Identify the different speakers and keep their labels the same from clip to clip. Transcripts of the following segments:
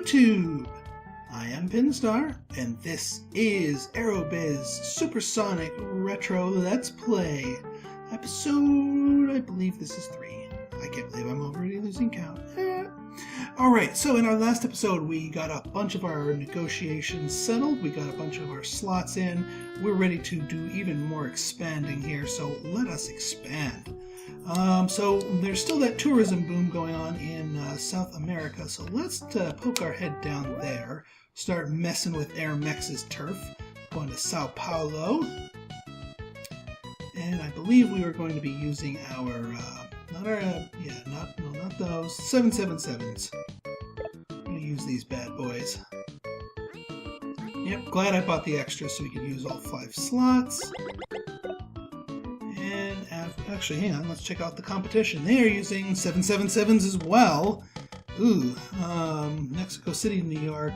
Speaker 1: YouTube! I am Pinstar, and this is Aerobiz Supersonic Retro Let's Play. Episode, I believe this is 3. I can't believe I'm already losing count. Alright, so in our last episode we got a bunch of our negotiations settled, we got a bunch of our slots in, we're ready to do even more expanding here, so let us expand. So there's still that tourism boom going on in South America, so let's poke our head down there, start messing with Airmex's turf, going to Sao Paulo, and I believe we are going to be using our, not those, 777s. I'm going to use these bad boys. Yep, glad I bought the extra so we can use all 5 slots. And actually, hang on, let's check out the competition. They are using 777s as well. Ooh, Mexico City, New York.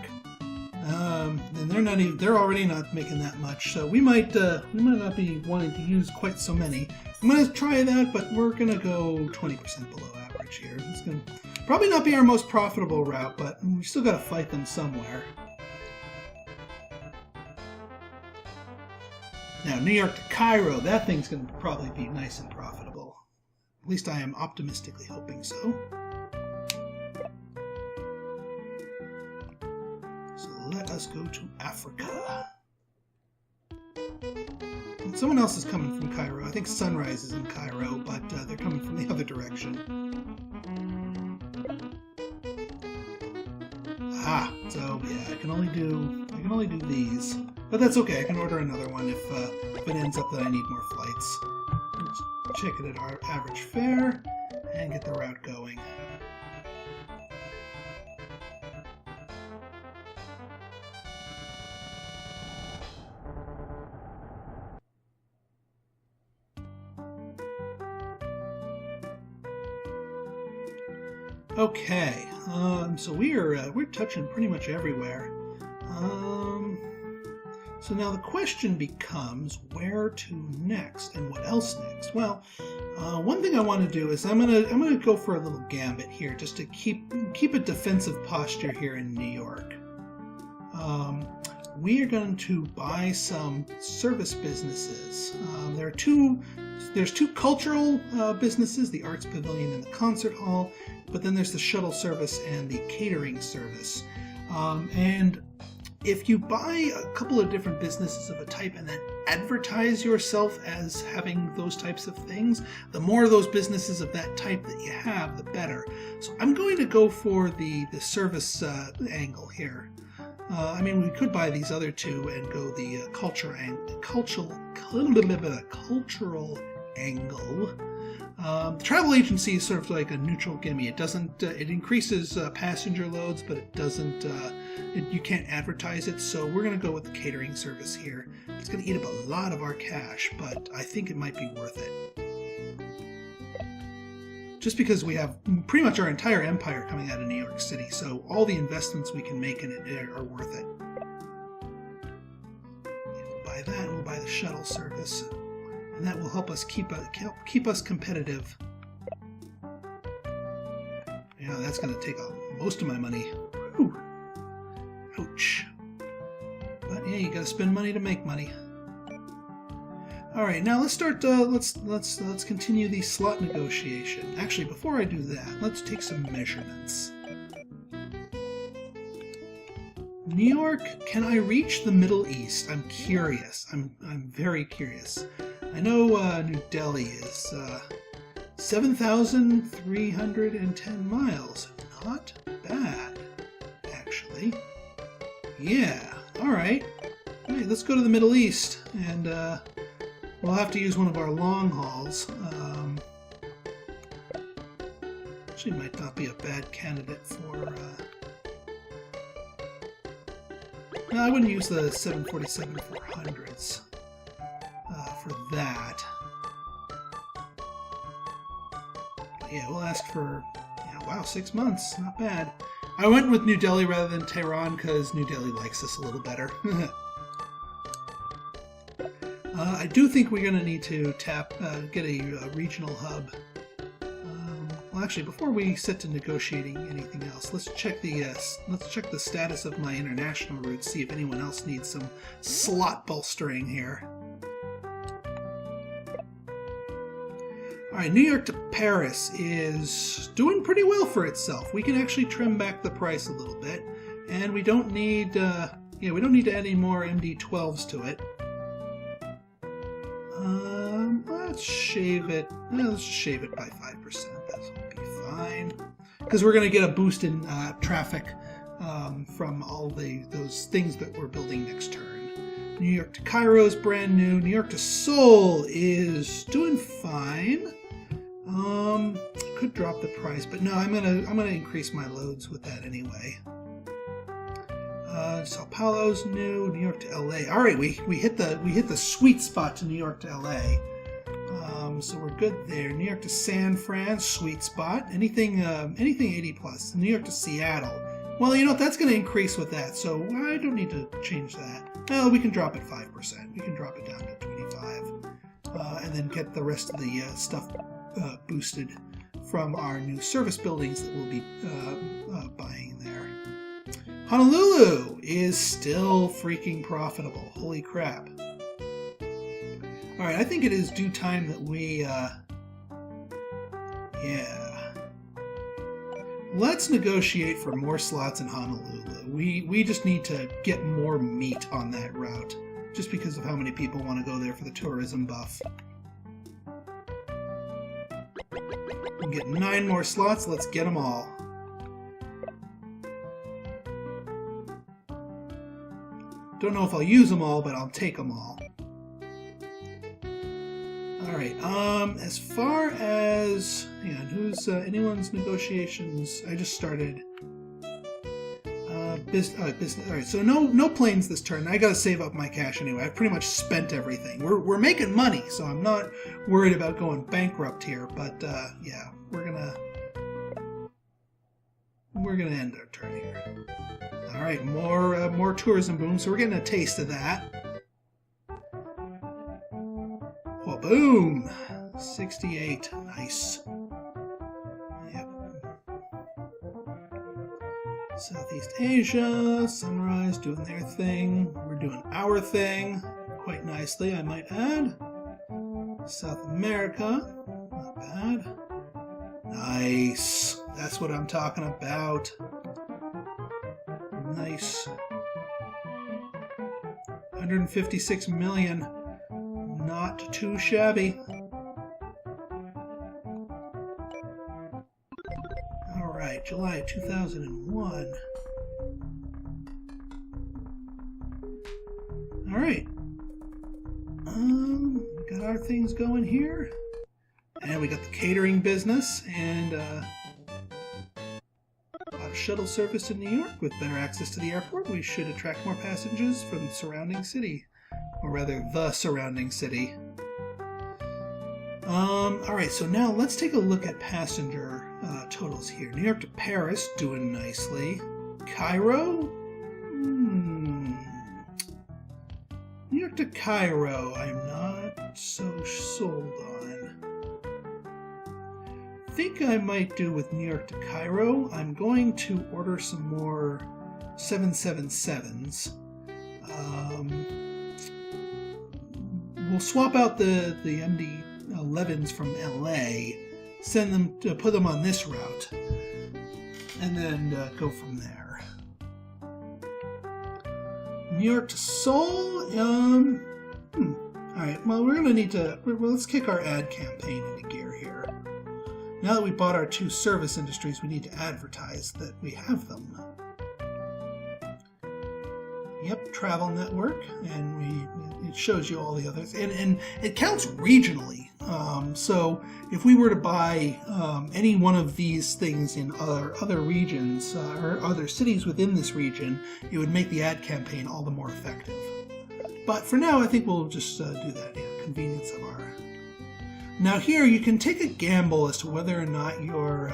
Speaker 1: And they're already not making that much, so we might not be wanting to use quite so many. I'm gonna try that, but we're gonna go 20% below average here. It's gonna probably not be our most profitable route, but we still gotta fight them somewhere. Now, New York to Cairo, that thing's gonna probably be nice and profitable. At least I am optimistically hoping so. Let us go to Africa. And someone else is coming from Cairo. I think Sunrise is in Cairo, but they're coming from the other direction. Ah, so yeah, I can only do these, but that's okay. I can order another one if it ends up that I need more flights. Let's check it at our average fare and get the route going. Okay, so we're touching pretty much everywhere. So now the question becomes where to next and what else next. Well, one thing I want to do is I'm gonna go for a little gambit here just to keep a defensive posture here in New York. We are going to buy some service businesses. There's two cultural businesses, the Arts Pavilion and the Concert Hall, but then there's the shuttle service and the catering service. And if you buy a couple of different businesses of a type and then advertise yourself as having those types of things, the more of those businesses of that type that you have, the better. So I'm going to go for the service angle here. I mean, we could buy these other two and go the cultural angle. The travel agency is sort of like a neutral gimme. It doesn't. It increases passenger loads, but it doesn't. You can't advertise it. So we're going to go with the catering service here. It's going to eat up a lot of our cash, but I think it might be worth it. Just because we have pretty much our entire empire coming out of New York City, so all the investments we can make in it are worth it. We'll buy that, and we'll buy the shuttle service, and that will help us keep us competitive. Yeah, that's going to take most of my money. Whew. Ouch. But yeah, you got to spend money to make money. All right, now let's start. Let's continue the slot negotiation. Actually, before I do that, let's take some measurements. New York, can I reach the Middle East? I'm curious. I'm very curious. I know New Delhi is 7,310 miles. Not bad, actually. Yeah. All right. All right. Let's go to the Middle East and. We'll have to use one of our long hauls. Actually, might not be a bad candidate for. No, I wouldn't use the 747-400s for that. But yeah, we'll ask for. Yeah, wow, 6 months, not bad. I went with New Delhi rather than Tehran because New Delhi likes us a little better. I do think we're going to need to get a regional hub. Well, actually, before we set to negotiating anything else, let's check the status of my international routes. See if anyone else needs some slot bolstering here. All right, New York to Paris is doing pretty well for itself. We can actually trim back the price a little bit, and we don't need we don't need to add any more MD-12s to it. Let's shave it. Let's just shave it by 5%. That'll be fine. Because we're going to get a boost in traffic from all those things that we're building next turn. New York to Cairo is brand new. New York to Seoul is doing fine. Could drop the price, but no, I'm gonna increase my loads with that anyway. Sao Paulo's new. New York to LA. All right, we hit the sweet spot to New York to LA. So we're good there. New York to San Fran, sweet spot. Anything 80 plus. New York to Seattle. Well, you know, that's going to increase with that, so I don't need to change that. No, we can drop it 5%. We can drop it down to 25, and then get the rest of the stuff boosted from our new service buildings that we'll be buying there. Honolulu is still freaking profitable. Holy crap. Alright, I think it is due time that we, let's negotiate for more slots in Honolulu. We just need to get more meat on that route, just because of how many people want to go there for the tourism buff. We can get 9 more slots, let's get them all. Don't know if I'll use them all, but I'll take them all. Alright, as far as, who's, anyone's negotiations, I just started, business, alright, so no planes this turn. I gotta save up my cash anyway. I've pretty much spent everything. We're making money, so I'm not worried about going bankrupt here, but, yeah, we're gonna end our turn here. Alright, more tourism boom, so we're getting a taste of that. Oh, boom! 68. Nice. Yep. Southeast Asia, Sunrise doing their thing. We're doing our thing quite nicely, I might add. South America, not bad. Nice. That's what I'm talking about. Nice. 156 million. Not too shabby. Alright, July 2001. Alright. We got our things going here. And we got the catering business and a lot of shuttle service in New York. With better access to the airport, we should attract more passengers from the surrounding city. Or rather, the surrounding city. Alright, so now let's take a look at passenger totals here. New York to Paris, doing nicely. Cairo? New York to Cairo, I'm not so sold on. I think I might do with New York to Cairo. I'm going to order some more 777s. We'll swap out the MD-11s from LA, send them to put them on this route, and then go from there. New York to Seoul. Alright, well, we're going to need to... let's kick our ad campaign into gear here. Now that we bought our 2 service industries, we need to advertise that we have them. Yep, travel network, and it shows you all the others, and it counts regionally. So if we were to buy any one of these things in other regions or other cities within this region, it would make the ad campaign all the more effective. But for now, I think we'll just do that. Yeah, convenience of our. Now here, you can take a gamble as to whether or not your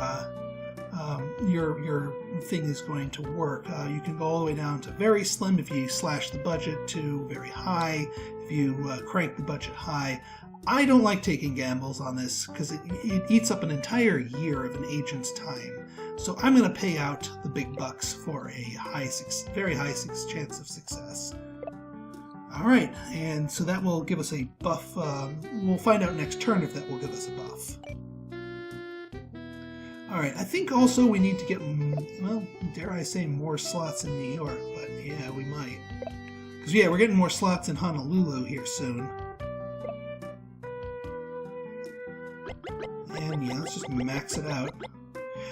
Speaker 1: thing is going to work. You can go all the way down to very slim if you slash the budget to very high. If you crank the budget high, I don't like taking gambles on this because it eats up an entire year of an agent's time. So I'm going to pay out the big bucks for a very high chance of success. Alright, and so that will give us a buff. We'll find out next turn if that will give us a buff. Alright, I think also we need to get, well, dare I say, more slots in New York, but yeah, we might. Because yeah, we're getting more slots in Honolulu here soon. And yeah, let's just max it out.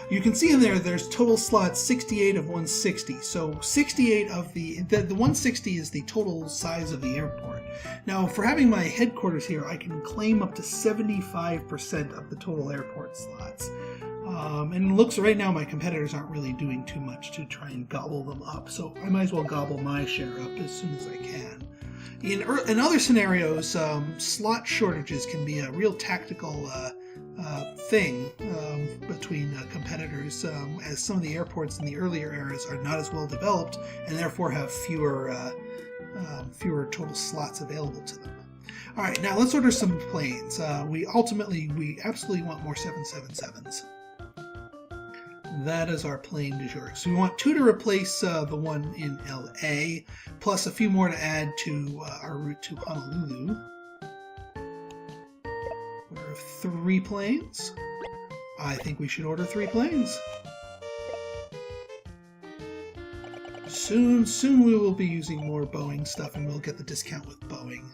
Speaker 1: You can see in there's total slots 68 of 160. So 68 of the 160 is the total size of the airport. Now, for having my headquarters here, I can claim up to 75% of the total airport slots. And it looks right now my competitors aren't really doing too much to try and gobble them up. So I might as well gobble my share up as soon as I can. In other scenarios, slot shortages can be a real tactical thing between competitors, as some of the airports in the earlier eras are not as well developed and therefore have fewer total slots available to them. All right, now let's order some planes. We absolutely want more 777s. That is our plane du jour. So we want 2 to replace the one in LA, plus a few more to add to our route to Honolulu. Order 3 planes. I think we should order 3 planes. Soon we will be using more Boeing stuff, and we'll get the discount with Boeing.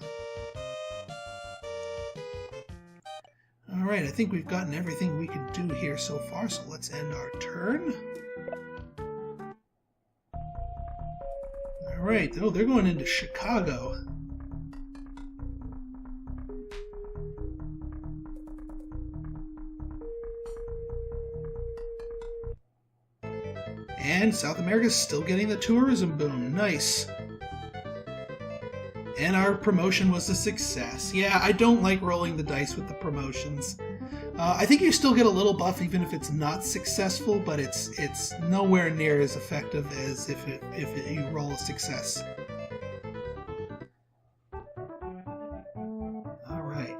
Speaker 1: Alright, I think we've gotten everything we can do here so far, so let's end our turn. Alright, oh, they're going into Chicago. And South America's still getting the tourism boom. Nice. And our promotion was a success. Yeah, I don't like rolling the dice with the promotions. I think you still get a little buff even if it's not successful, but it's nowhere near as effective as if you roll a success. All right,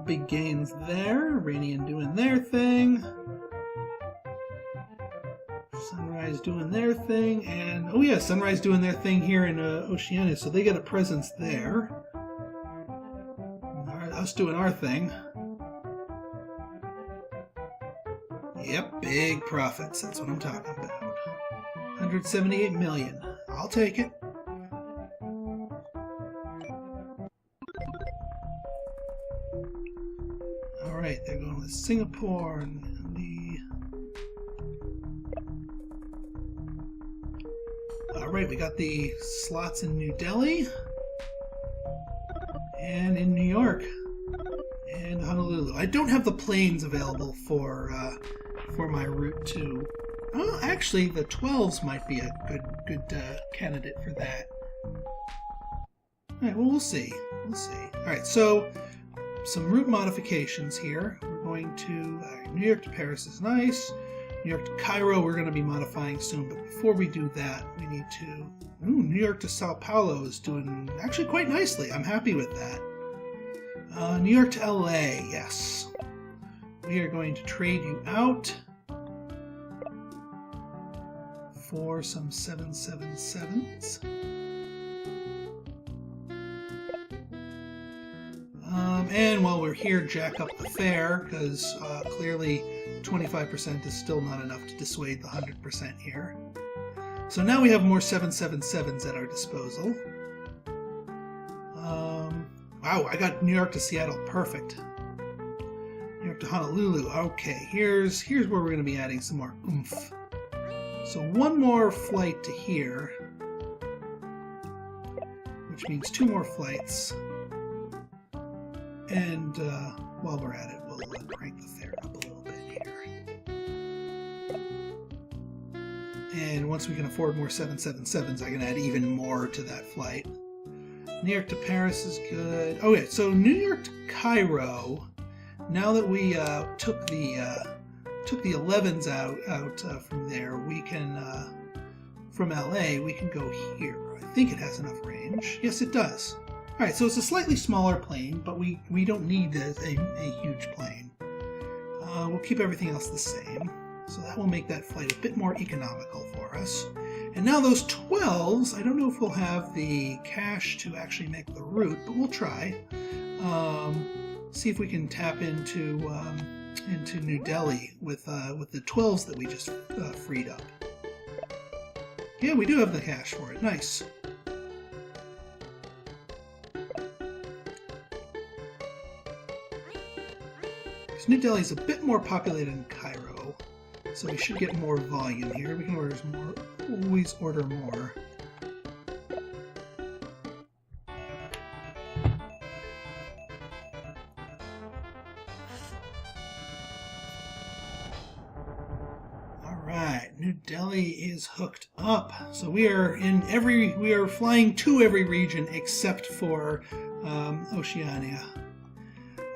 Speaker 1: big gains there. Iranian doing their thing. Sunrise doing their thing, and oh yeah, Sunrise doing their thing here in Oceania, so they get a presence there. Alright, us doing our thing. Yep, big profits, that's what I'm talking about. 178 million. I'll take it. Alright, they're going with Singapore and Alright, we got the slots in New Delhi and in New York and Honolulu. I don't have the planes available for my route to. Oh, actually, the 12s might be a good candidate for that. Alright, well, we'll see. We'll see. Alright, so some route modifications here. We're going to New York to Paris is nice. New York to Cairo we're going to be modifying soon, but before we do that, we need to... Ooh, New York to Sao Paulo is doing actually quite nicely. I'm happy with that. New York to LA, yes. We are going to trade you out for some 777s. And while we're here, jack up the fare, because clearly 25% is still not enough to dissuade the 100% here. So now we have more 777s at our disposal. Wow, I got New York to Seattle, perfect. New York to Honolulu, okay, here's where we're going to be adding some more oomph. So one more flight to here, which means 2 more flights. And while we're at it, we'll crank the fare up a little bit here. And once we can afford more 777s, I can add even more to that flight. New York to Paris is good. Okay, so New York to Cairo. Now that we took the 11s out from there, we can from LA we can go here. I think it has enough range. Yes, it does. Alright, so it's a slightly smaller plane, but we don't need a huge plane. We'll keep everything else the same. So that will make that flight a bit more economical for us. And now those 12s, I don't know if we'll have the cash to actually make the route, but we'll try. See if we can tap into New Delhi with the 12s that we just freed up. Yeah, we do have the cash for it. Nice. New Delhi is a bit more populated than Cairo, so we should get more volume here. We can always order more. Alright, New Delhi is hooked up. So we are flying to every region except for Oceania.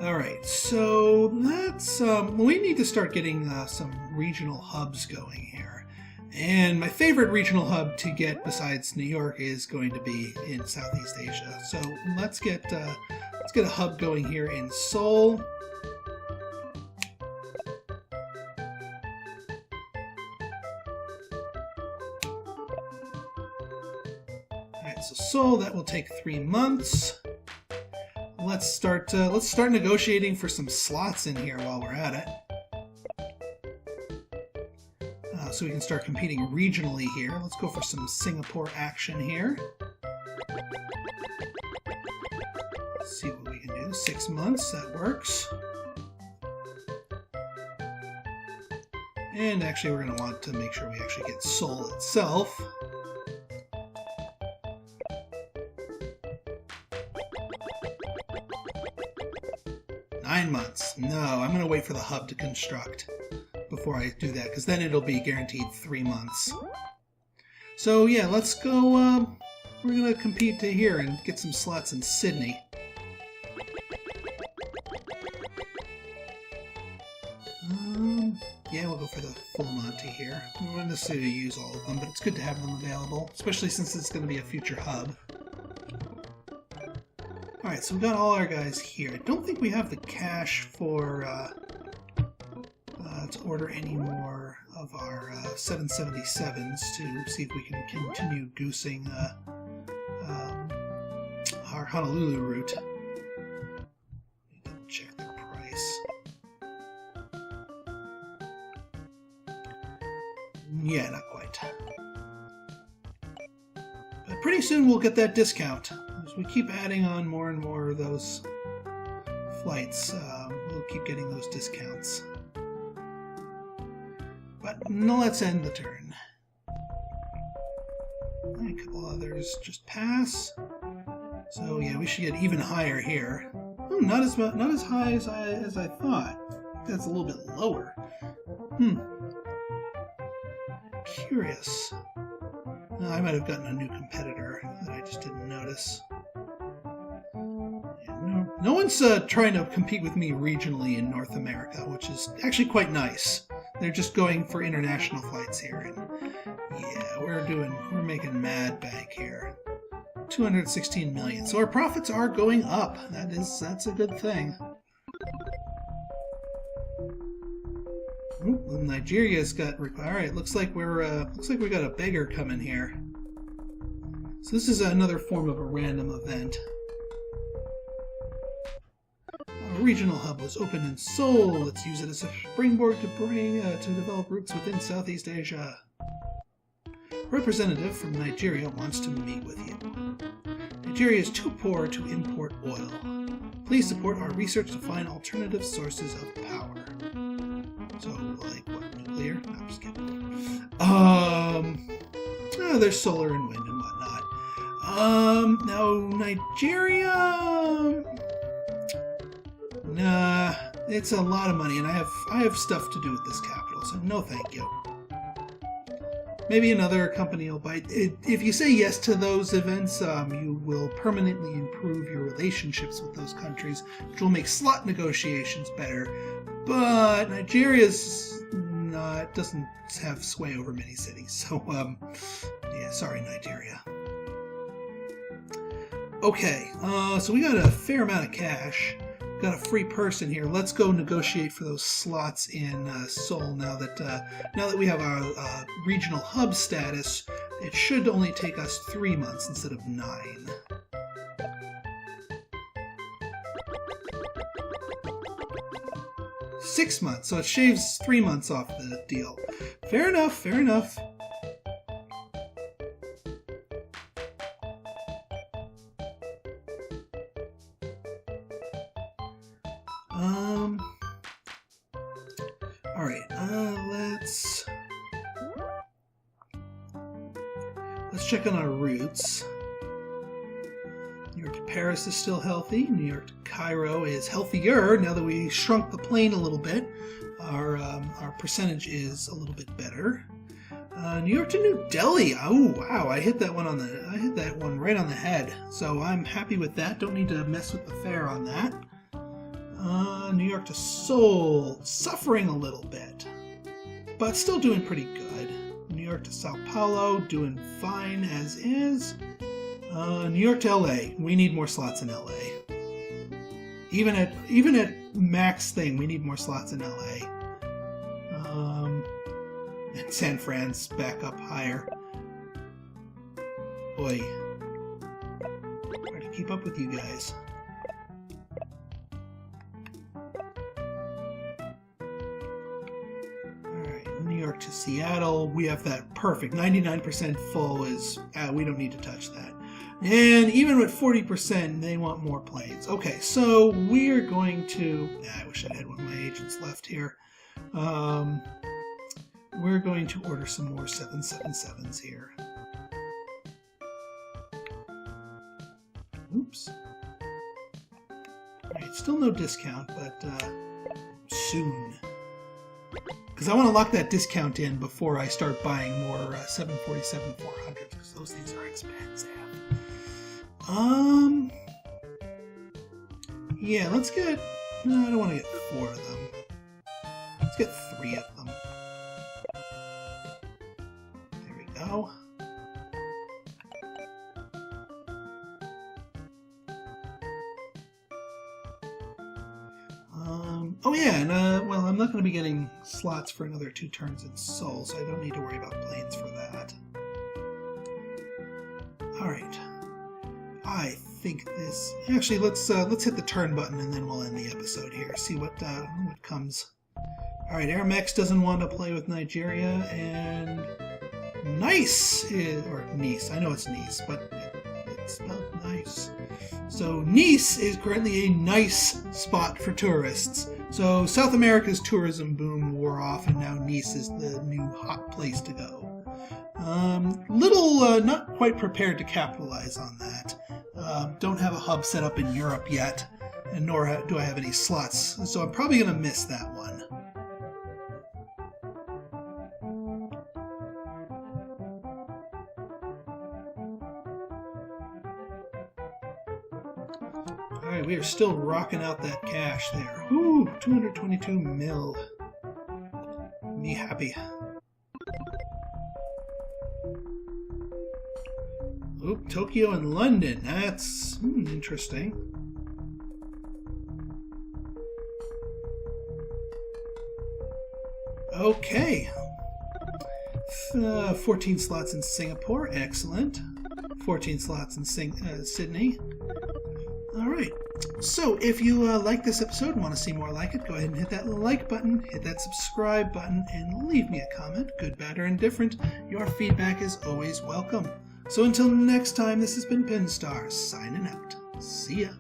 Speaker 1: Alright, so that's, we need to start getting some regional hubs going here. And my favorite regional hub to get besides New York is going to be in Southeast Asia. So let's get a hub going here in Seoul. Alright, so Seoul, that will take 3 months. Let's start negotiating for some slots in here while we're at it. So we can start competing regionally here. Let's go for some Singapore action here. Let's see what we can do. 6 months, that works. And actually we're going to want to make sure we actually get Seoul itself. Months. No, I'm going to wait for the hub to construct before I do that, because then it'll be guaranteed 3 months. So yeah, let's go, we're going to compete to here and get some slots in Sydney. Yeah, we'll go for the full Monty here. We won't necessarily use all of them, but it's good to have them available, especially since it's going to be a future hub. Alright, so we got all our guys here. I don't think we have the cash for to order any more of our 777s to see if we can continue goosing our Honolulu route. Need to check the price. Yeah, not quite. But pretty soon we'll get that discount. As we keep adding on more and more of those flights, we'll keep getting those discounts. But no, let's end the turn. A couple others just pass. So yeah, we should get even higher here. Not as high as I thought. That's a little bit lower. Curious. I might have gotten a new competitor that I just didn't notice. No one's trying to compete with me regionally in North America, which is actually quite nice. They're just going for international flights here, and yeah, we're making mad bank here. 216 million. So our profits are going up. That's a good thing. Ooh, Nigeria's got. All right, looks like we got a beggar coming here. So this is another form of a random event. A regional hub was opened in Seoul. Let's use it as a springboard to develop routes within Southeast Asia. A representative from Nigeria wants to meet with you. Nigeria is too poor to import oil. Please support our research to find alternative sources of power. So, like what? Nuclear? No, I'm just kidding. There's solar and wind and whatnot. Now Nigeria. Nah, it's a lot of money, and I have stuff to do with this capital, so no thank you. Maybe another company will bite. If you say yes to those events, you will permanently improve your relationships with those countries, which will make slot negotiations better. But Nigeria's doesn't have sway over many cities, so yeah, sorry, Nigeria. Okay, so we got a fair amount of cash. Got a free person here. Let's go negotiate for those slots in Seoul now that we have our regional hub status. It should only take us 3 months instead of 9. Six months, so it shaves 3 months off the deal. Fair enough, fair enough. Alright, let's check on our routes. New York to Paris is still healthy. New York to Cairo is healthier now that we shrunk the plane a little bit. Our percentage is a little bit better. New York to New Delhi. Oh wow, I hit that one right on the head. So I'm happy with that. Don't need to mess with the fare on that. New York to Seoul, suffering a little bit, but still doing pretty good. New York to Sao Paulo, doing fine as is. New York to LA, we need more slots in LA. Even at max thing, we need more slots in LA. And San Fran's back up higher. Boy, hard to keep up with you guys. New York to Seattle, we have that perfect 99% full is we don't need to touch that. And even with 40%, they want more planes. Okay, so we're going to I wish I had one of my agents left here. We're going to order some more 777s here. Oops. Alright, still no discount, but soon. Because I want to lock that discount in before I start buying more 747-400s, because those things are expensive. Yeah, let's get... No, I don't want to get 4 of them. Let's get 3 of them. There we go. Oh yeah, and well, I'm not going to be getting slots for another 2 turns in Seoul, so I don't need to worry about planes for that. Alright. I think this... Actually, let's hit the turn button and then we'll end the episode here. See what comes. Alright, Airmex doesn't want to play with Nigeria, and... Nice! Or Nice. I know it's Nice, but it's spelled nice. So Nice is currently a nice spot for tourists. So South America's tourism boom wore off, and now Nice is the new hot place to go. Not quite prepared to capitalize on that. Don't have a hub set up in Europe yet, and nor do I have any slots, so I'm probably going to miss that one. Alright, we are still rocking out that cash there. Ooh, 222 mil. Me happy. Oop, Tokyo and London. That's interesting. Okay. 14 slots in Singapore. Excellent. 14 slots in Sydney. Alright, so if you like this episode and want to see more like it, go ahead and hit that like button, hit that subscribe button, and leave me a comment, good, bad, or indifferent. Your feedback is always welcome. So until next time, this has been Pinstar, signing out. See ya.